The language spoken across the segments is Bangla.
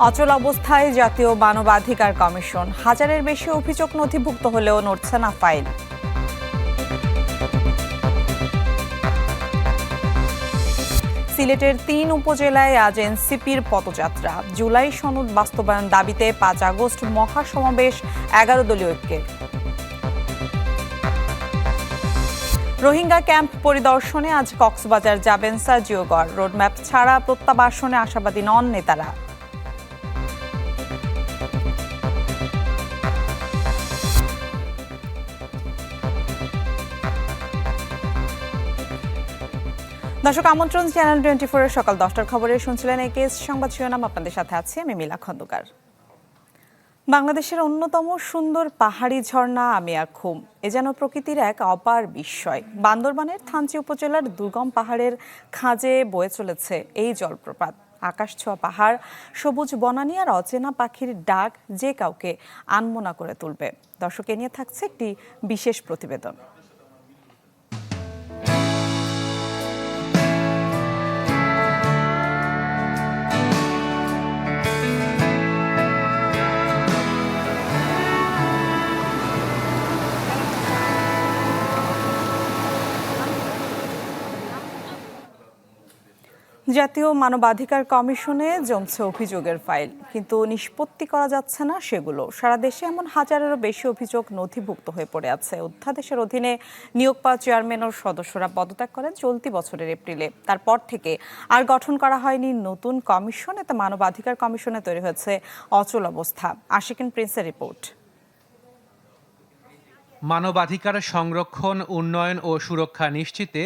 অচল অবস্থায় জাতীয় মানবাধিকার কমিশন, হাজারের বেশি অভিযোগ নথিভুক্ত হলেও নড়ছে না ফাইল। সিলেটের ৩ উপজেলায় আজ এনসিপির পদযাত্রা, জুলাই সনদ বাস্তবায়ন দাবিতে ৫ আগস্ট মহাসমাবেশ ১১ দলীয় ঐক্যের। রোহিঙ্গা ক্যাম্প পরিদর্শনে আজ কক্সবাজার যাবেন সার্জিও গড়, রোডম্যাপ ছাড়া প্রত্যাবাসনে আশাবাদী নন নেতারা। দর্শক, আমন্ত্রণ চ্যানেল 24-এর সকাল 10টার খবরে শুনছিলেন একেএস সংবাদ শিরোনাম। আপনাদের সাথে আছি আমি মিলা খন্দকার। বাংলাদেশের অন্যতম সুন্দর পাহাড়ি ঝর্ণা আমিয়া খুম, এ যেন প্রকৃতির এক অপার বিস্ময়। বান্দরবানের থানচি উপজেলার দুর্গম পাহাড়ের খাঁজে বয়ে চলেছে এই জলপ্রপাত। আকাশ ছোঁয়া পাহাড়, সবুজ বনানী আর অচেনা পাখির ডাক যে কাউকে আনমনা করে তুলবে। দর্শক, এ নিয়ে থাকছে একটি বিশেষ প্রতিবেদন। জাতীয় মানবাধিকার কমিশনে জমছে অভিযোগের ফাইল, কিন্তু নিষ্পত্তি করা যাচ্ছে না সেগুলো। সারা দেশে এমন হাজারেরও বেশি অভিযোগ নথিভুক্ত হয়ে পড়ে আছে। অধ্যাদেশের অধীনে নিয়োগ পাওয়া চেয়ারম্যান ও সদস্যরা পদত্যাগ করেন চলতি বছরের এপ্রিলে। তারপর থেকে আর গঠন করা হয়নি নতুন কমিশন। এতে মানবাধিকার কমিশনে তৈরি হয়েছে অচল অবস্থা। আশিকিন প্রিন্সের রিপোর্ট। মানবাধিকার সংরক্ষণ, উন্নয়ন ও সুরক্ষা নিশ্চিতে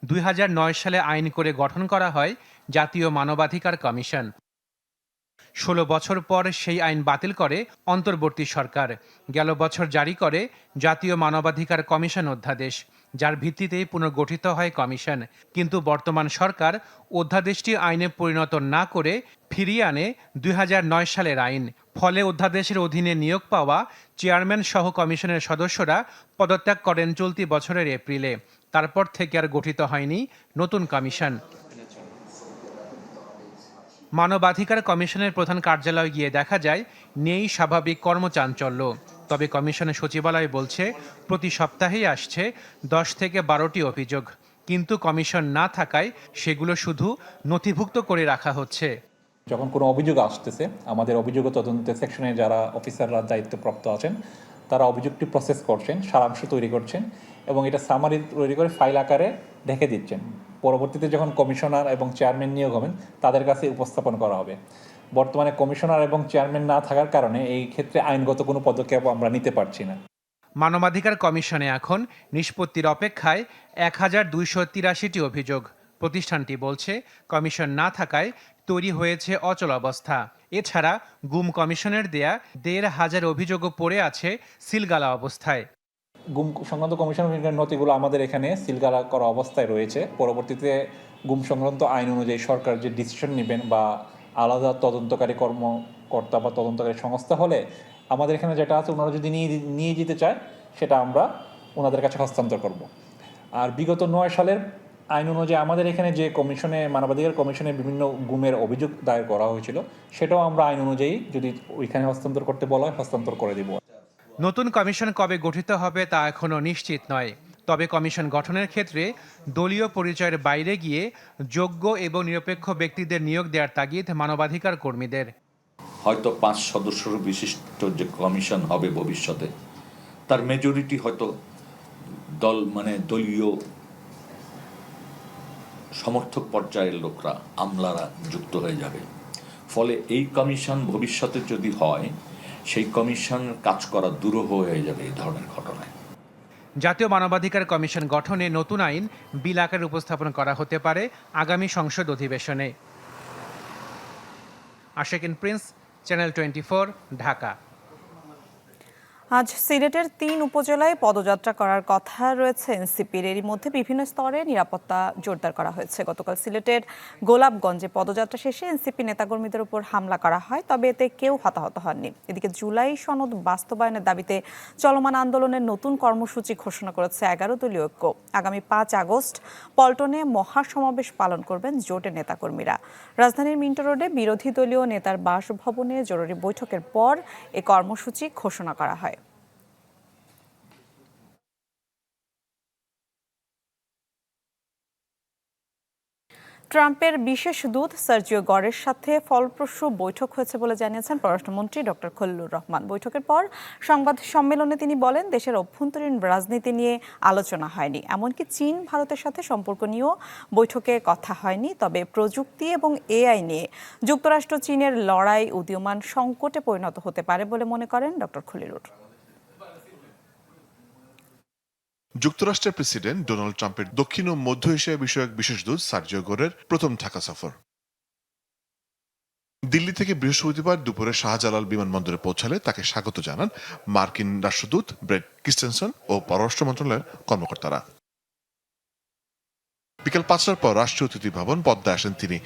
২০০৯ সালে আইন করে গঠন করা হয় জাতীয় মানবাধিকার কমিশন। ১৬ বছর পর সেই আইন বাতিল করে অন্তর্বর্তী সরকার। গেল বছর জারি করে জাতীয় মানবাধিকার কমিশন অধ্যাদেশ, যার ভিত্তিতেই পুনর্গঠিত হয় কমিশন। কিন্তু বর্তমান সরকার অধ্যাদেশটি আইনে পরিণত না করে ফিরিয়ে আনে ২০০৯ সালের আইন। ফলে অধ্যাদেশের অধীনে নিয়োগ পাওয়া চেয়ারম্যান সহ কমিশনের সদস্যরা পদত্যাগ করেন চলতি বছরের এপ্রিলে। তারপর থেকে আর গঠিত হয়নি নতুন কমিশন। মানবাধিকার কমিশনের প্রধান কার্যালয়ে গিয়ে দেখা যায় নেই স্বাভাবিক কর্মচাঞ্চল্য। তবে কমিশনের সচিবালয় বলছে প্রতি সপ্তাহেই আসছে ১০ থেকে ১২টি অভিযোগ, কিন্তু কমিশন না থাকায় সেগুলো শুধু নথিভুক্ত করে রাখা হচ্ছে। যখন কোনো অভিযোগ আসতেছে, আমাদের অভিযোগ তদন্ত সেকশনে যারা অফিসাররা দায়িত্বপ্রাপ্ত আছেন তারা অভিযোগটি প্রসেস করছেন, সারাংশ তৈরি করছেন এবং এটা সামারি তৈরি করে ফাইল আকারে রেখে দিচ্ছেন। পরবর্তীতে যখন কমিশনার এবং চেয়ারম্যান নিয়োগ হবেন তাদের কাছে উপস্থাপন করা হবে। বর্তমানে কমিশনার এবং চেয়ারম্যান না থাকার কারণে এই ক্ষেত্রে আইনগত কোনো পদক্ষেপ আমরা নিতে পারছি না। মানবাধিকার কমিশনে এখন নিষ্পত্তির অপেক্ষায় ১,২৮৩টি অভিযোগ। প্রতিষ্ঠানটি বলছে কমিশন না থাকায় তৈরি হয়েছে অচল অবস্থা। এছাড়া গুম কমিশনের দেয়া ১,৫০০ অভিযোগও পড়ে আছে সিলগালা অবস্থায়। গুম সংক্রান্ত কমিশনের নথিগুলো আমাদের এখানে সিলগালা করা অবস্থায় রয়েছে। পরবর্তীতে গুম সংক্রান্ত আইন অনুযায়ী সরকার যে ডিসিশন নেবেন বা আলাদা তদন্তকারী কর্মকর্তা বা তদন্তকারী সংস্থা হলে আমাদের এখানে যেটা আছে ওনারা যদি নিয়ে যেতে চায় সেটা আমরা ওনাদের কাছে হস্তান্তর করব। আর বিগত ৯ সালের আইন অনুযায়ী আমাদের এখানে যে কমিশনে মানবাধিকার কমিশনে বিভিন্ন গুমের অভিযোগ দায়ের করা হয়েছিল সেটাও আমরা আইন অনুযায়ী যদি ওইখানে হস্তান্তর করতে বলা হয় হস্তান্তর করে দেব। নতুন কমিশন কবে গঠিত হবে তা এখনও নিশ্চিত নয়। তবে কমিশন গঠনের ক্ষেত্রে দলীয় পরিচয়ের বাইরে গিয়ে যোগ্য এবং নিরপেক্ষ ব্যক্তিদের নিয়োগ দেওয়ার তাগিদ মানবাধিকার কর্মীদের। হয়তো ৫ সদস্যের বিশিষ্ট যে কমিশন হবে ভবিষ্যতে, তার মেজরিটি হয়তো দলীয় সমর্থক পর্যায়ের লোকরা, আমলারা যুক্ত হয়ে যাবে। ফলে এই কমিশন ভবিষ্যতে যদি হয়, সেই কমিশন কাজ করা দুরূহ হয়ে যাবে এই ধরনের ঘটনায়। জাতীয় মানবাধিকার কমিশন গঠনে নতুন আইন বিল আকারে উপস্থাপন করা হতে পারে আগামী সংসদ অধিবেশনে। Ashikin Prince, channel 24, Dhaka. আজ সিলেটের ৩ উপজেলায় পদযাত্রা করার কথা রয়েছে এনসিপির। এরই মধ্যে বিভিন্ন স্তরে নিরাপত্তা জোরদার করা হয়েছে। গতকাল সিলেটের গোলাপগঞ্জে পদযাত্রা শেষে এনসিপি নেতাকর্মীদের উপর হামলা করা হয়, তবে এতে কেউ হতাহত হননি। এদিকে জুলাই সনদ বাস্তবায়নের দাবিতে চলমান আন্দোলনের নতুন কর্মসূচি ঘোষণা করেছে 11 দলীয় ঐক্য। আগামী 5 আগস্ট পল্টনে মহাসমাবেশ পালন করবেন জোটের নেতাকর্মীরা। রাজধানীর মিন্টো রোডে বিরোধী দলীয় নেতার বাসভবনে জরুরি বৈঠকের পর এ কর্মসূচি ঘোষণা করা হয়। ট্রাম্পের বিশেষ দূত সার্জিও গরের সাথে ফলপ্রসূ বৈঠক হয়েছে বলে জানিয়েছেন পররাষ্ট্রমন্ত্রী ডক্টর খলিলুর রহমান। বৈঠকের পর সংবাদ সম্মেলনে তিনি বলেন, দেশের অভ্যন্তরীণ রাজনীতি নিয়ে আলোচনা হয়নি, এমনকি চীন ভারতের সাথে সম্পর্ক নিয়েও বৈঠকে কথা হয়নি। তবে প্রযুক্তি এবং এআই নিয়ে যুক্তরাষ্ট্র চীনের লড়াই উদীয়মান সংকটে পরিণত হতে পারে বলে মনে করেন ডক্টর খলিলুর। যুক্তরাষ্ট্রের প্রেসিডেন্ট ডোনাল্ড ট্রাম্পের দক্ষিণ ও মধ্য এশিয়া বিষয়ক বিশেষ দূত সার্জিও গোরের প্রথম ঢাকা সফর। দিল্লি থেকে বৃহস্পতিবার দুপুরে শাহজালাল বিমানবন্দরে পৌঁছালে তাকে স্বাগত জানান মার্কিন রাষ্ট্রদূত ব্রেট ক্রিস্টেনসন ও পররাষ্ট্র মন্ত্রণালয়ের কর্মকর্তারা। বিকেল 5টার পর রাষ্ট্রীয় অতিথি ভবন পদ্মায় আসেন তিনি।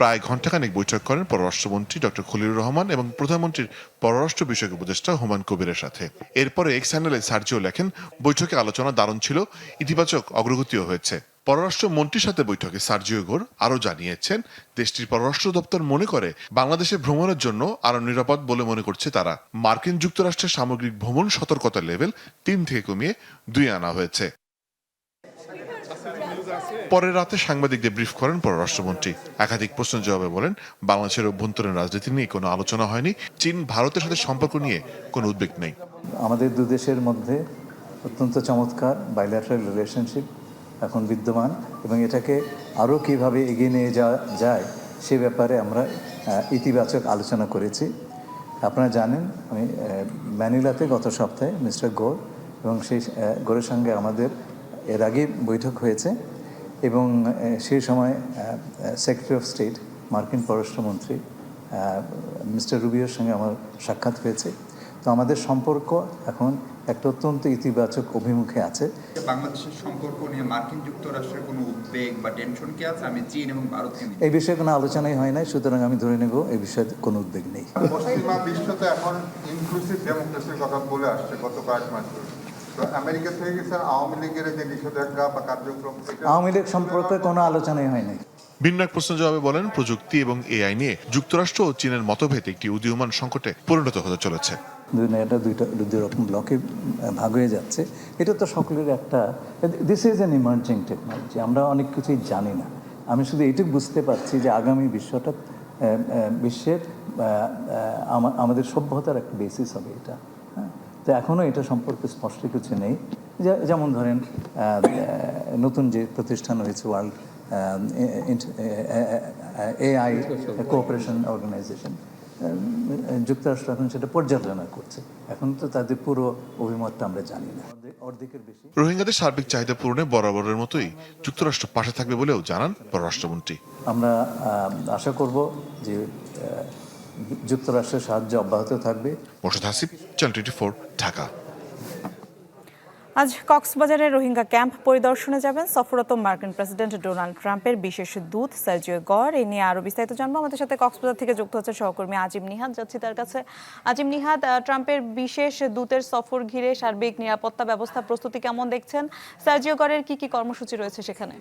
প্রায় ঘণ্টাখানেক বৈঠক করেন পররাষ্ট্রমন্ত্রী ডক্টর খলিলুর রহমান এবং প্রধানমন্ত্রীর পররাষ্ট্র বিষয়ক উপদেষ্টা হুমায়ুন কবিরের সাথে। এরপরে এক্স হ্যান্ডেলে সার্জিও লেখেন, বৈঠকে আলোচনা দারুণ ছিল, ইতিবাচক অগ্রগতিও হয়েছে। পররাষ্ট্র মন্ত্রীর সাথে বৈঠকে সার্জিও গোর আরও জানিয়েছেন, দেশটির পররাষ্ট্র দপ্তর মনে করে বাংলাদেশে ভ্রমণের জন্য আরও নিরাপদ বলে মনে করছে তারা। মার্কিন যুক্তরাষ্ট্রের সামগ্রিক ভ্রমণ সতর্কতা লেভেল 3 থেকে কমিয়ে 2 আনা হয়েছে। পরের রাতে সাংবাদিকদের ব্রিফ করেন পররাষ্ট্রমন্ত্রী। একাধিক প্রশ্নের জবাবে বলেন, বাংলাদেশের অভ্যন্তরীণ রাজনীতি নিয়ে কোনো আলোচনা হয়নি, চীন ভারতের সাথে সম্পর্ক নিয়ে কোনো উদ্বেগ নেই। আমাদের দু দেশের মধ্যে অত্যন্ত চমৎকার বাইল্যাটারাল রিলেশনশিপ এখন বিদ্যমান এবং এটাকে আরও কীভাবে এগিয়ে নিয়ে যাওয়া যায় সে ব্যাপারে আমরা ইতিবাচক আলোচনা করেছি। আপনারা জানেন, আমি ম্যানিলাতে গত সপ্তাহে মিস্টার গোর এবং সেই গোরের সঙ্গে আমাদের এর আগে বৈঠক হয়েছে এবং সেই সময় সেক্রেটারি অফ স্টেট মার্কিন পররাষ্ট্রমন্ত্রী মিস্টার রুবিওর সঙ্গে আমার সাক্ষাৎ হয়েছে। তো আমাদের সম্পর্ক এখন একটা অত্যন্ত ইতিবাচক অভিমুখে আছে। বাংলাদেশের সম্পর্ক নিয়ে মার্কিন যুক্তরাষ্ট্রের কোনো উদ্বেগ বা টেনশন কি আছে? আমি চীন এবং ভারতকে এই বিষয়ে কোনো আলোচনাই হয় নাই, সুতরাং আমি ধরে নেব এই বিষয়ে কোনো উদ্বেগ নেই। পশ্চিমা বিশ্বতে এখন ইনক্লুসিভ ডেমোক্রেসির কথা বলে আসছে গত কয়েক মাস ধরে। তো আমেরিকা থেকে গেছেন আওয়ামী লীগের যে নিষেধাজ্ঞা বা কার্যক্রম, আওয়ামী লীগ সম্পর্কে কোনো আলোচনাই হয় নাই। ভিন্ন এক প্রশ্নের জবাবে বলেন, প্রযুক্তি এবং এআই নিয়ে যুক্তরাষ্ট্র ও চীনের মতভেদ একটি উদীয়মান সংকটে পরিণত হতে চলেছে। দুনিয়াটা দুই রকম ব্লকে ভাগ হয়ে যাচ্ছে। এটা তো সকলের একটা, this is an emerging technology. আমরা অনেক কিছুই জানি না। আমি শুধু এইটুকু বুঝতে পারছি যে আগামী বিশ্বের আমাদের সভ্যতার একটা বেসিস হবে এটা। হ্যাঁ, তো এখনও এটা সম্পর্কে স্পষ্ট কিছু নেই। যেমন ধরেন নতুন যে প্রতিষ্ঠান হয়েছে ওয়ার্ল্ড এআই কোঅপারেশন অর্গানাইজেশন, যুক্তরাষ্ট্র এখন সেটা পর্যালোচনা করছে। এখন তো তাদের পুরো অভিমতটা আমরা জানি না। অর্ধেকের বেশি রোহিঙ্গাদের সার্বিক চাহিদা পূরণে বরাবরের মতোই যুক্তরাষ্ট্র পাশে থাকবে বলেও জানান পররাষ্ট্রমন্ত্রী। আমরা আশা করব যে যুক্তরাষ্ট্রের সাহায্য অব্যাহত থাকবে। মোর্শেদ হাসিব, চ্যানেল 24, ঢাকা। আজ কক্সবাজারের রোহিঙ্গা ক্যাম্প পরিদর্শনে যাবেন সফররত মার্কিন প্রেসিডেন্ট ডোনাল্ড ট্রাম্পের বিশেষ দূত সার্জিও গর। এই নিয়ে আরও বিস্তারিত জানবো। আমাদের সাথে কক্সবাজার থেকে যুক্ত হচ্ছে সহকর্মী আজিম নিহাদ। যাচ্ছি তার কাছে। আজিম নিহাদ, ট্রাম্পের বিশেষ দূতের সফর ঘিরে সার্বিক নিরাপত্তা ব্যবস্থা প্রস্তুতি কেমন দেখছেন? সার্জিও গরের কি কি কর্মসূচি রয়েছে সেখানে?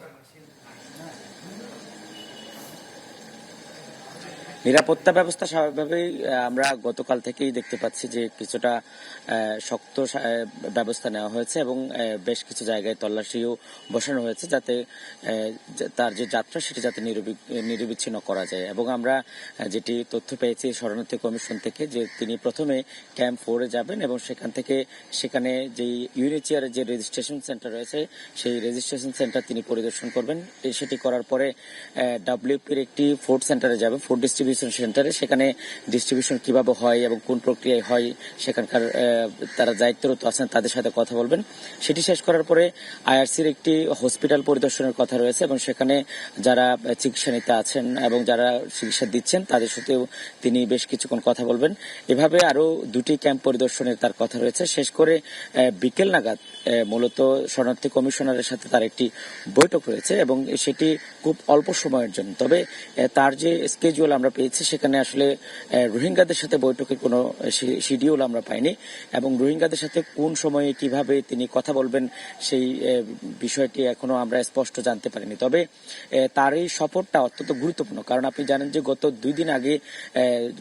নিরাপত্তা ব্যবস্থা স্বাভাবিকভাবেই আমরা গতকাল থেকেই দেখতে পাচ্ছি যে কিছুটা শক্ত ব্যবস্থা নেওয়া হয়েছে এবং বেশ কিছু জায়গায় তল্লাশিও বসানো হয়েছে, যাতে তার যে যাত্রা সেটি যাতে নিরবিচ্ছিন্ন করা যায়। এবং আমরা যেটি তথ্য পেয়েছি শরণার্থী কমিশন থেকে, যে তিনি প্রথমে ক্যাম্প 4-এ যাবেন এবং সেখানে যে ইউএনএইচসিআর যে রেজিস্ট্রেশন সেন্টার রয়েছে সেই রেজিস্ট্রেশন সেন্টার তিনি পরিদর্শন করবেন। সেটি করার পরে ডাব্লিউপির একটি ফুড সেন্টারে যাবেন, ফুড ডিস্ট্রিবিউশন ডিস্ট্রিবিউশন সেন্টারে, সেখানে ডিস্ট্রিবিউশন কিভাবে হয় এবং কোন প্রক্রিয়ায় হয় সেখানকার তারা দায়িত্বরত আছেন তাদের সাথে কথা বলবেন। সেটি শেষ করার পরে আইআরসির একটি হসপিটাল পরিদর্শনের কথা রয়েছে এবং সেখানে যারা চিকিৎসা নিতে আছেন এবং যারা চিকিৎসা দিচ্ছেন তাদের সাথেও তিনি বেশ কিছুক্ষণ কথা বলবেন। এভাবে আরো 2টি ক্যাম্প পরিদর্শনের তার কথা রয়েছে। শেষ করে বিকেল নাগাদ মূলত শরণার্থী কমিশনারের সাথে তার একটি বৈঠক রয়েছে এবং সেটি খুব অল্প সময়ের জন্য। তবে তার যে স্কেজুয়াল আমরা পেয়েছি সেখানে আসলে রোহিঙ্গাদের সাথে বৈঠকের কোনো শিডিউল আমরা পাইনি এবং রোহিঙ্গাদের সাথে কোন সময়ে কিভাবে তিনি কথা বলবেন সেই বিষয়টি এখনো আমরা স্পষ্ট জানতে পারিনি। তবে তার এই সফরটা অত্যন্ত গুরুত্বপূর্ণ, কারণ আপনি জানেন যে গত 2 দিন আগে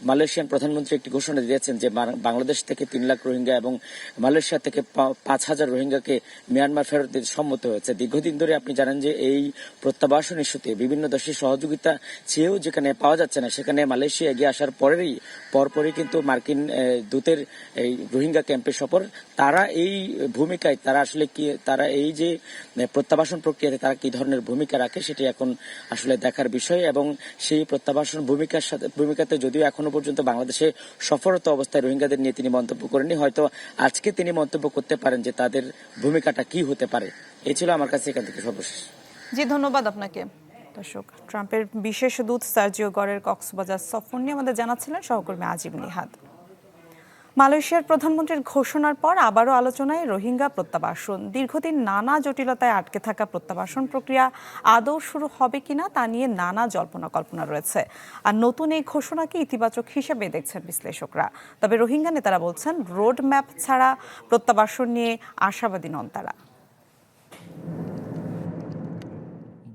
মালয়েশিয়ান প্রধানমন্ত্রী একটি ঘোষণা দিয়েছেন যে বাংলাদেশ থেকে 3 লাখ রোহিঙ্গা এবং মালয়েশিয়া থেকে 5,000 রোহিঙ্গাকে মিয়ানমার ফেরত দিতে সম্মত হয়েছে। দীর্ঘদিন ধরে আপনি জানেন যে এই প্রত্যাবাসন ইস্যুতে বিভিন্ন দেশের সহযোগিতা চেয়েও যেখানে পাওয়া যাচ্ছে না, সেখানে মালয়েশিয়া এগিয়ে আসার পরপরই কিন্তু মার্কিন দূতের এই রোহিঙ্গা ক্যাম্পের সফর। তারা এই ভূমিকায় তারা এই যে প্রত্যাবাসন প্রক্রিয়াতে তারা কি ধরনের ভূমিকা রাখে সেটি এখন আসলে দেখার বিষয় এবং সেই প্রত্যাবাসন ভূমিকাতে যদিও এখনো পর্যন্ত বাংলাদেশে সফররত অবস্থায় রোহিঙ্গাদের নিয়ে তিনি মন্তব্য করেননি, হয়তো আজকে তিনি মন্তব্য করতে পারেন যে তাদের ভূমিকাটা কি হতে পারে। এই ছিল আমার কাছে এখান থেকে সর্বশেষ। জি, ধন্যবাদ আপনাকে। দর্শক, ট্রাম্পের বিশেষ দূত সার্জিও গরের কক্সবাজার সফর নিয়ে আমাদের জানাচ্ছিলেন সহকর্মী আজিম নিহাদ। মালয়েশিয়ার প্রধানমন্ত্রীর ঘোষণার পর আবারও আলোচনায় রোহিঙ্গা প্রত্যাবাসন। দীর্ঘদিন নানা জটিলতায় আটকে থাকা প্রত্যাবাসন প্রক্রিয়া আদৌ শুরু হবে কিনা তা নিয়ে নানা জল্পনা কল্পনা রয়েছে। আর নতুন এই ঘোষণাকে ইতিবাচক হিসেবে দেখছেন বিশ্লেষকরা। তবে রোহিঙ্গা নেতারা বলছেন রোড ম্যাপ ছাড়া প্রত্যাবাসন নিয়ে আশাবাদী নন তারা।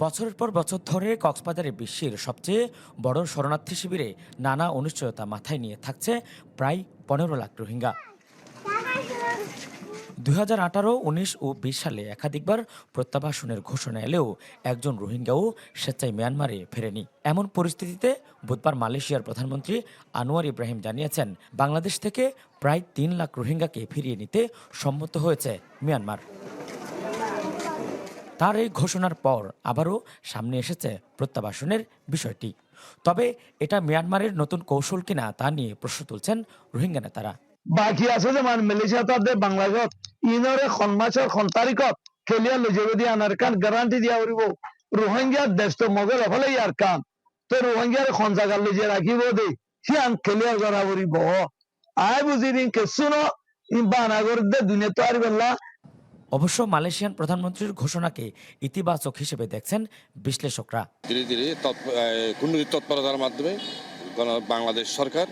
বছরের পর বছর ধরে কক্সবাজারে বিশ্বের সবচেয়ে বড় শরণার্থী শিবিরে নানা অনিশ্চয়তা মাথায় নিয়ে থাকছে প্রায় 15 লাখ রোহিঙ্গা। 2018, 19 ও 20 সালে একাধিকবার প্রত্যাবাসনের ঘোষণা এলেও একজন রোহিঙ্গাও স্বেচ্ছায় মিয়ানমারে ফেরেনি। এমন পরিস্থিতিতে বুধবার মালয়েশিয়ার প্রধানমন্ত্রী আনোয়ার ইব্রাহিম জানিয়েছেন বাংলাদেশ থেকে প্রায় 3 লাখ রোহিঙ্গাকে ফিরিয়ে নিতে সম্মত হয়েছে মিয়ানমার। তার এই ঘোষণার পর আবারও সামনে এসেছে প্রত্যাবাসনের বিষয়টি। তবে এটা মিয়ানমারের নতুন কৌশল কিনা তা নিয়ে প্রশ্ন তুলছেন রোহিঙ্গা নেতারা। বাকি আছে যে মালয়েশিয়া তাদের বাংলাদেশ ইনরে খনমাসের তারিখত খেলিয়া লজেদি আনার কান গ্যারান্টি দিয়া উড়িব রোহিঙ্গা দেশ তো মগল হলে ইয়ার কান তো রোহিঙ্গার খন জায়গা লজে রাখিব দে সিয়ান খেলিয়া করা উড়িব আয় বুঝি দিন কেসুনো বানাগর দে দুনিয়া তো আরিবেলা। অবশ্য মালয়েশিয়ান প্রধানমন্ত্রীর ঘোষণাকে ইতিবাচক হিসেবে দেখছেন বিশ্লেষকরা। ধীরে ধীরে কূটনৈতিক তৎপরতার মাধ্যমে বাংলাদেশ সরকার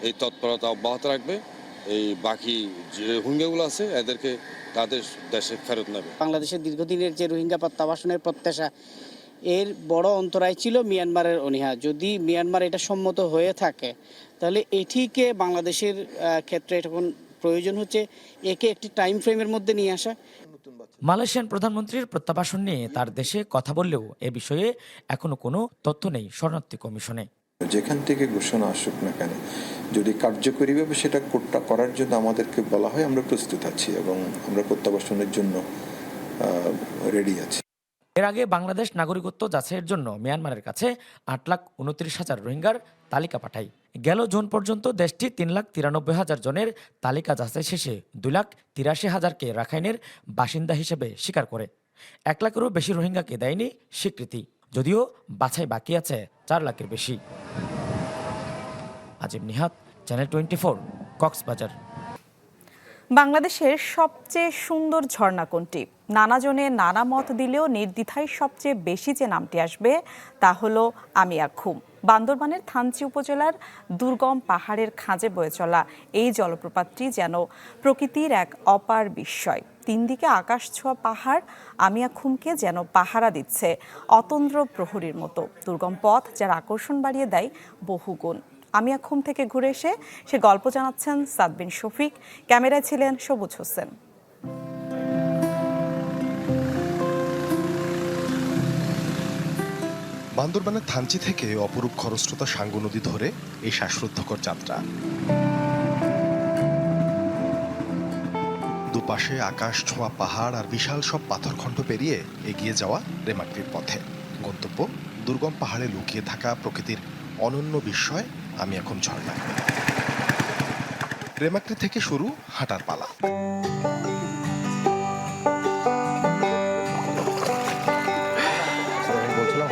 এই তৎপরতা অব্যাহত রাখবে। এই বাকি যে রোহিঙ্গাগুলো আছে এদেরকে তাদের দেশে ফেরত নেবে। বাংলাদেশের দীর্ঘদিনের যে রোহিঙ্গা প্রত্যাবাসনের প্রত্যাশা, এর বড় অন্তরায় ছিল মিয়ানমারের অনীহা। যদি মিয়ানমার এটা সম্মত হয়ে থাকে তাহলে এটিকে বাংলাদেশের ক্ষেত্রে এখন প্রয়োজন হচ্ছে একে একটি টাইম ফ্রেমের মধ্যে নিয়ে আসা। মালয়েশিয়ান প্রধানমন্ত্রীর প্রত্যাবাসন নিয়ে তার দেশে কথা বললেও এ বিষয়ে এখনো কোনো তথ্য নেই শরণার্থী কমিশনে। যেখান থেকে ঘোষণা আসুক না কেন, যদি কার্যকরীভাবে সেটা করার জন্য আমাদেরকে বলা হয় আমরা প্রস্তুত আছি এবং আমরা প্রত্যাবাসনের জন্য রেডি আছি। এর আগে বাংলাদেশ নাগরিকত্ব যাচাইয়ের জন্য মিয়ানমারের কাছে 8,29,000 রোহিঙ্গার তালিকা পাঠায়। গেল জুন পর্যন্ত দেশটি 3,93,000 জনের তালিকা যাচাই শেষে 2,83,000কে রাখাইনের বাসিন্দা হিসেবে স্বীকার করে। 1 লাখেরও বেশি রোহিঙ্গাকে দেয়নি স্বীকৃতি, যদিও বাছাই বাকি আছে 4 লাখের বেশি। আজিম নিহাত, চ্যানেল 24, কক্সবাজার। বাংলাদেশের সবচেয়ে সুন্দর ঝর্ণা কোনটি? নানা জনে নানা মত দিলেও নির্দ্বিধায় সবচেয়ে বেশি যে নামটি আসবে তা হলো আমিয়া খুম। বান্দরবানের থানচি উপজেলার দুর্গম পাহাড়ের খাঁজে বয়ে চলা এই জলপ্রপাতটি যেন প্রকৃতির এক অপার বিস্ময়। 3 দিকে আকাশ ছোঁয়া পাহাড় আমিয়া খুমকে যেন পাহারা দিচ্ছে অতন্দ্র প্রহরীর মতো। দুর্গম পথ যার আকর্ষণ বাড়িয়ে দেয় বহুগুণ। আমিয়া খুম থেকে ঘুরে এসে সে গল্প জানাচ্ছেন সাদবিন শফিক, ক্যামেরায় ছিলেন সবুজ হোসেন। বান্দরবানের থানচি থেকে অপরূপ খরস্রোতা সাঙ্গু নদী ধরে এই শ্বাসরুদ্ধকর যাত্রা। দুপাশে আকাশ ছোঁয়া পাহাড় আর বিশাল সব পাথরখণ্ড পেরিয়ে এগিয়ে যাওয়া রেমাক্রির পথে। গন্তব্য দুর্গম পাহাড়ে লুকিয়ে থাকা প্রকৃতির অনন্য বিস্ময় আমি এখন ঝর্ণায়। রেমাক্রি থেকে শুরু হাঁটার পালা। বলছিলাম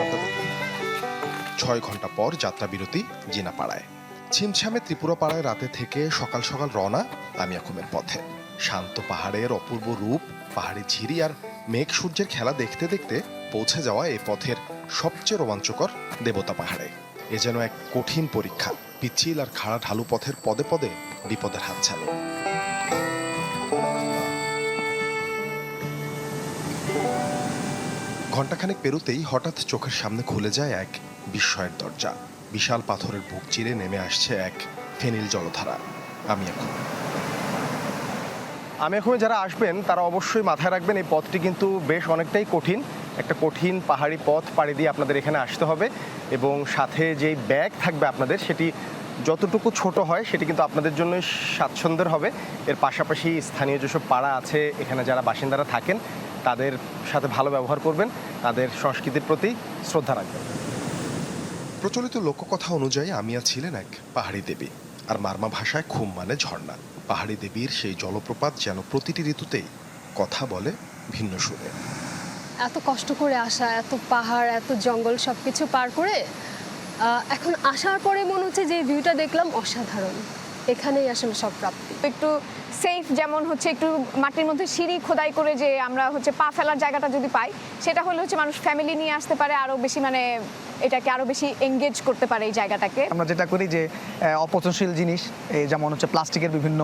6 ঘন্টা পর যাত্রা বিরতি জিনাপাড়ায়। ছিমছামে ত্রিপুরা পাড়ায় রাতে থেকে সকাল সকাল রওনা আমি এখমের পথে। শান্ত পাহাড়ের অপূর্ব রূপ, পাহাড়ি ঝিরি আর মেঘ সূর্যের খেলা দেখতে দেখতে পৌঁছে যাওয়া এই পথের সবচেয়ে রোমাঞ্চকর দেবতা পাহাড়ে। এ যেন এক কঠিন পরীক্ষা, পিচ্ছিল আর খাড়া ঢালু পথের পদে পদে বিপদের হাতছানি। ঘণ্টাখানেক পেরোতেই হঠাৎ চোখের সামনে খুলে যায় এক বিস্ময়ের দরজা। বিশাল পাথরের বুক চিরে নেমে আসছে এক ফেনিল জলধারা। আমি এখন যারা আসবেন তারা অবশ্যই মাথায় রাখবেন এই পথটি কিন্তু বেশ অনেকটাই কঠিন। একটা কঠিন পাহাড়ি পথ পাড়ি দিয়ে আপনাদের এখানে আসতে হবে এবং সাথে যেই ব্যাগ থাকবে আপনাদের সেটি যতটুকু ছোট হয় সেটি কিন্তু আপনাদের জন্য স্বাচ্ছন্দ্যের হবে। এর পাশাপাশি স্থানীয় যেসব পাড়া আছে, এখানে যারা বাসিন্দারা থাকেন তাদের সাথে ভালো ব্যবহার করবেন, তাদের সংস্কৃতির প্রতি শ্রদ্ধা রাখবেন। প্রচলিত লোককথা অনুযায়ী আমিয়া ছিলেন এক পাহাড়ি দেবী, আর মারমা ভাষায় খুম মানে ঝর্ণা। পাহাড়ি দেবীর সেই জলপ্রপাত যেন প্রতিটি ঋতুতেই কথা বলে ভিন্ন সুরে। এত কষ্ট করে আসা, এত পাহাড়, এত জঙ্গল সবকিছু পার করে এখন আসার পরে মনে হচ্ছে যে ভিউটা দেখলাম অসাধারণ। এখানেই আসলে সব প্রাপ্তি। একটু সেফ, যেমন হচ্ছে একটু মাটির মধ্যে সিঁড়ি খোদাই করে যে আমরা হচ্ছে পা ফেলার জায়গাটা যদি পাই, সেটা হলে হচ্ছে মানুষ ফ্যামিলি নিয়ে আসতে পারে, আরো বেশি মানে এটাকে আরো বেশি এঙ্গেজ করতে পারে এই জায়গাটাকে। আমরা যেটা করি যে অপচনশীল জিনিস, যেমন হচ্ছে প্লাস্টিকের বিভিন্ন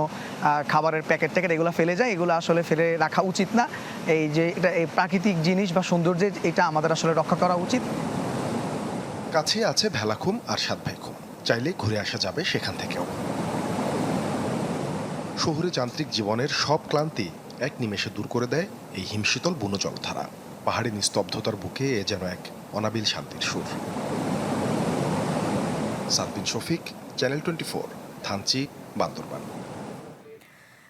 খাবারের প্যাকেট ট্যাকেট এগুলো ফেলে যায়, এগুলো আসলে ফেলে রাখা উচিত না। এই যে এটা এই প্রাকৃতিক জিনিস বা সৌন্দর্যের, এটা আমাদের আসলে রক্ষা করা উচিত। কাছে আছে ভেলাখুম আর সাতভাইখুম, চাইলেই ঘুরে আসা যাবে সেখান থেকেও। শহুরে যান্ত্রিক জীবনের সব ক্লান্তি এক নিমেষে দূর করে দেয় এই হিমশীতল বুনো জলধারা। পাহাড়ি নিস্তব্ধতার বুকে এ যেন এক অনাবিল শান্তির সুর। সালবিন শফিক, চ্যানেল 24, থানচি, বান্দরবান।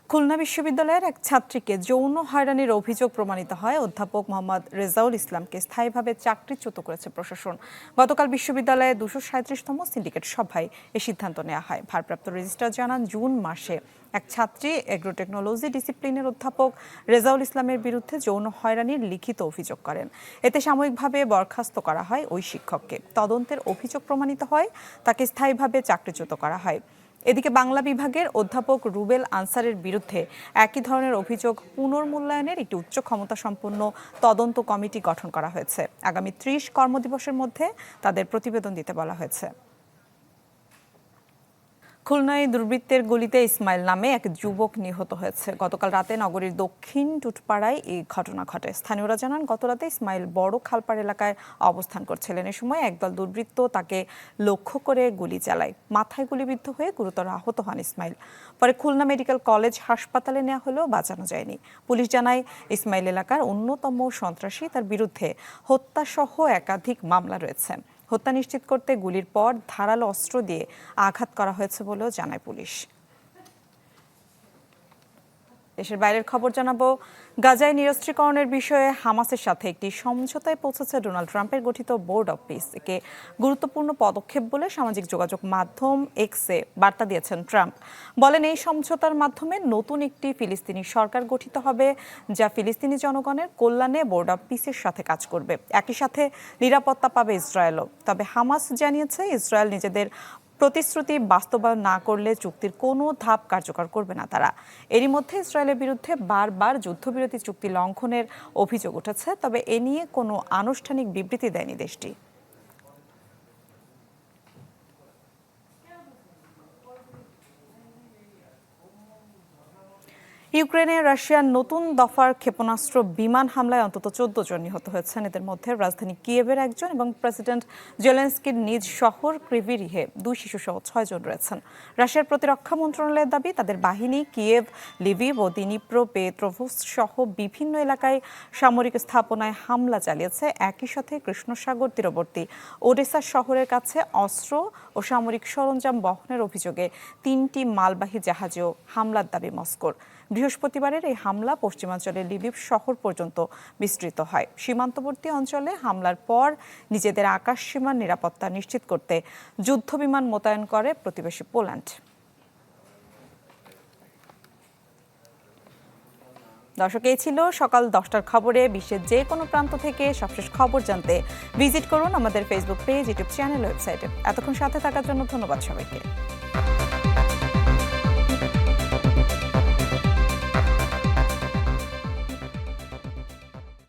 খুলনা বিশ্ববিদ্যালয়ের এক ছাত্রীকে যৌন হয়রানির অভিযোগ প্রমাণিত হয় অধ্যাপক মোহাম্মদ রেজাউল ইসলামকে স্থায়ীভাবে চাকরিচ্যুত করেছে প্রশাসন। গতকাল বিশ্ববিদ্যালয়ে 237তম সিন্ডিকেট সভায় এ সিদ্ধান্ত নেওয়া হয়। ভারপ্রাপ্ত রেজিস্ট্রার জানান, জুন মাসে এক ছাত্রী এগ্রোটেকনোলজি ডিসিপ্লিনের অধ্যাপক রেজাউল ইসলামের বিরুদ্ধে যৌন হয়রানির লিখিত অভিযোগ করেন। এতে সাময়িকভাবে বরখাস্ত করা হয় ওই শিক্ষককে। তদন্তের অভিযোগ প্রমাণিত হয়, তাকে স্থায়ীভাবে চাকরিচ্যুত করা হয়। এদিকে বাংলা বিভাগের অধ্যাপক রুবেল আনসারের বিরুদ্ধে একই ধরনের অভিযোগ পুনর্মূল্যায়নের একটি উচ্চ ক্ষমতাসম্পন্ন তদন্ত কমিটি গঠন করা হয়েছে। আগামী 30 কর্মদিবসের মধ্যে তাদের প্রতিবেদন দিতে বলা হয়েছে। খুলনায় দুর্বৃত্তের গুলিতে ইসমাইল নামে এক যুবক নিহত হয়েছে। গতকাল রাতে নগরীর দক্ষিণ টুটপাড়ায় এই ঘটনা ঘটে। স্থানীয়রা জানান, গতরাতে ইসমাইল বড় খালপাড় এলাকায় অবস্থান করছিলেন। এ সময় একদল দুর্বৃত্ত তাকে লক্ষ্য করে গুলি চালায়। মাথায় গুলিবিদ্ধ হয়ে গুরুতর আহত হন ইসমাইল। পরে খুলনা মেডিকেল কলেজ হাসপাতালে নেওয়া হলেও বাঁচানো যায়নি। পুলিশ জানায়, ইসমাইল এলাকার অন্যতম সন্ত্রাসী, তার বিরুদ্ধে হত্যাসহ একাধিক মামলা রয়েছে। হত্যা নিশ্চিত করতে গুলির পর ধারালো অস্ত্র দিয়ে আঘাত করা হয়েছে বলেও জানায় পুলিশ। দেশের বাইরের খবর জানাবো। গাজায় নিরস্ত্রীকরণের বিষয়ে হামাসের সাথে একটি সমঝোতায় পৌঁছেছে ডোনাল্ড ট্রাম্পের গঠিত বোর্ড অব পিস। একে গুরুত্বপূর্ণ পদক্ষেপ বলে সামাজিক যোগাযোগ মাধ্যম এক্সে বার্তা দিয়েছেন ট্রাম্প। বলেন, এই সমঝোতার মাধ্যমে নতুন একটি ফিলিস্তিনি সরকার গঠিত হবে, যা ফিলিস্তিনি জনগণের কল্যাণে বোর্ড অব পিসের সাথে কাজ করবে। একই সাথে নিরাপত্তা পাবে ইসরায়েলও। তবে হামাস জানিয়েছে, ইসরায়েল নিজেদের প্রতিশ্রুতি বাস্তবায়ন না করলে চুক্তির কোনো ধাপ কার্যকর করবে না তারা। এরই মধ্যে ইসরায়েলের বিরুদ্ধে বারবার যুদ্ধবিরতি চুক্তি লঙ্ঘনের অভিযোগ উঠেছে, তবে এ নিয়ে কোনো আনুষ্ঠানিক বিবৃতি দেয়নি দেশটি। ইউক্রেনে রাশিয়ার নতুন দফার ক্ষেপণাস্ত্র বিমান হামলায় অন্তত 14 জন নিহত হয়েছেন। এদের মধ্যে রাজধানী কিয়েভের একজন এবং প্রেসিডেন্ট জেলেনস্কির নিজ শহর ক্রিভিরিহে 2 শিশুসহ 6 জন রয়েছেন। রাশিয়ার প্রতিরক্ষা মন্ত্রণালয়ের দাবি, তাদের বাহিনী কিয়েভ, লিভিভ ও দিনিপ্রো পেট্রোভস্ক সহ বিভিন্ন এলাকায় সামরিক স্থাপনায় হামলা চালিয়েছে। একই সাথে কৃষ্ণসাগর তীরবর্তী ওডেসা শহরের কাছে অস্ত্র ও সামরিক সরঞ্জাম বহনের অভিযোগে 3টি মালবাহী জাহাজেও হামলার দাবি মস্কোর। বৃহস্পতিবারের এই হামলা পশ্চিমাঞ্চলের লিবিব শহর পর্যন্ত বিস্তৃত হয়। সীমান্তবর্তী অঞ্চলে হামলার পর নিজেদের আকাশ সীমার নিরাপত্তা নিশ্চিত করতে যুদ্ধবিমান মোতায়েন করে প্রতিবেশী পোল্যান্ড। দর্শক, এই ছিল সকাল 10টার খবরে। বিশ্বের যে কোনো প্রান্ত থেকে সবশেষ খবর জানতে ভিজিট করুন আমাদের ফেসবুক পেজ, ইউটিউব চ্যানেল, ওয়েবসাইটে। এতক্ষণ সাথে থাকার জন্য ধন্যবাদ সবাইকে।